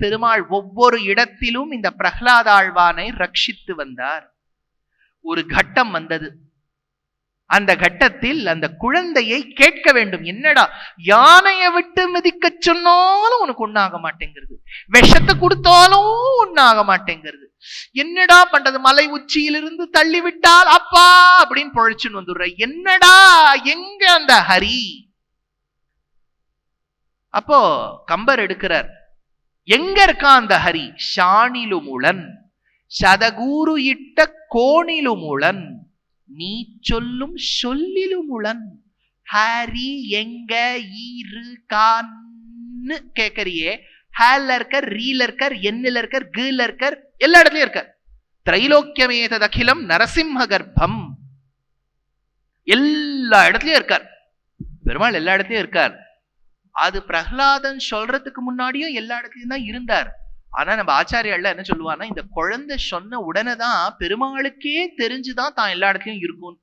பெருமாள் ஒவ்வொரு இடத்திலும் இந்த பிரகலாதாழ்வானை ரட்சித்து வந்தார். ஒரு கட்டம் வந்தது. அந்த கட்டத்தில் அந்த குழந்தையை கேட்க வேண்டும், என்னடா யானையை விட்டு மிதிக்க சொன்னாலும் உனக்கு ஒண்ணாக மாட்டேங்கிறது, விஷத்தை கொடுத்தாலும் ஒண்ணாக மாட்டேங்கிறது, என்னடா பண்றது, மலை உச்சியிலிருந்து தள்ளி விட்டால் அப்பா அப்படின்னு பொழைச்சுன்னு வந்துடுற, என்னடா எங்க அந்த ஹரி? அப்போ கம்பர் எடுக்கிறார், எங்க இருக்கான் அந்த ஹரி? ஷாணிலுமுளன் சதகூரு இட்ட கோணிலுமுளன் நீ சொல்லும் சொல்லிலுமுளன். ஹரி எங்க இருக்கான்னு கேட்கறியே, ஹேல இருக்கர், ரீல இருக்கர், என்னில இருக்கர், கீழ இருக்கர், எல்லா இடத்துலயும் இருக்கார். திரைலோக்கியமேதத் அகிலம் நரசிம்ம கர்ப்பம், எல்லா இடத்துலயும் இருக்கார் பெருமாள், எல்லா இடத்துலயும் இருக்கார். அது பிரகலாதன் சொல்றதுக்கு முன்னாடியும் எல்லா இடத்துலயும் தான் இருந்தார். ஆனா நம்ம ஆச்சாரியல்ல என்ன சொல்லுவானா, இந்த குழந்தை சொன்ன உடனே தான் பெருமாளுக்கே தெரிஞ்சுதான் தான் எல்லா இடத்துலயும் இருக்கும்.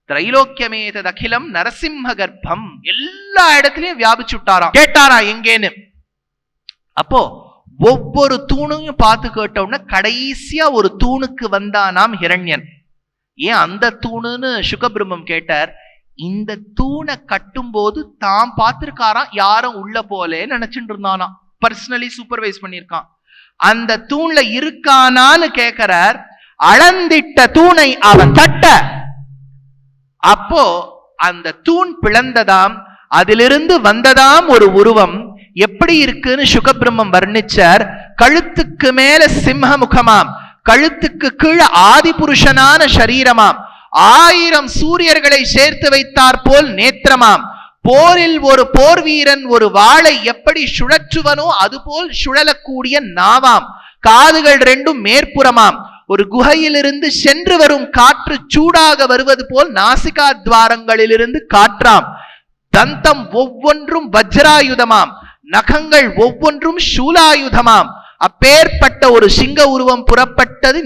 திரைலோக்கியமேதத் அகிலம் நரசிம்ம கர்ப்பம், எல்லா இடத்துலயும் வியாபிச்சுட்டாராம். கேட்டாரா எங்கேன்னு? அப்போ ஒவ்வொரு தூணையும் பார்த்து கேட்டோம்னா கடைசியா ஒரு தூணுக்கு வந்தானாம் ஹிரண்யன். ஏன் அந்த தூணுன்னு சுகபிரம்மம் கேட்டார். இந்த தூணை கட்டும் போது தாம் பார்த்திருக்காராம், யாரும் உள்ள போலேன்னு நினைச்சுட்டு இருந்தானா, பர்சனலி சூப்பர்வைஸ் பண்ணிருக்கான். அந்த தூண்ல இருக்கானான்னு கேட்கிறார். அளந்திட்ட தூணை அவன் தட்ட, அப்போ அந்த தூண் பிளந்ததாம், அதிலிருந்து வந்ததாம் ஒரு உருவம். எப்படி இருக்குன்னு சுகபிரம்மம் வர்ணிச்சார். கழுத்துக்கு மேல சிம்ம முகமாம், கழுத்துக்கு கீழே ஆதிபுருஷனான சரீரமாம், 1000 சூரியர்களை சேர்த்து வைத்தார் போல் நேத்திரமாம், போரில் ஒரு போர் வீரன் ஒரு வாளை எப்படி சுழற்றுவனோ அதுபோல் சுழலக்கூடிய நாவாம், காதுகள் 2 மேற்புறமாம், ஒரு குகையிலிருந்து சென்று வரும் காற்று சூடாக வருவது போல் நாசிகா துவாரங்களிலிருந்து காற்றாம், தந்தம் ஒவ்வொன்றும் வஜ்ராயுதமாம், நகங்கள் ஒவ்வொன்றும் சூலாயுதமாம். அப்பேற்பட்ட ஒரு சிங்க உருவம் புறப்பட்டது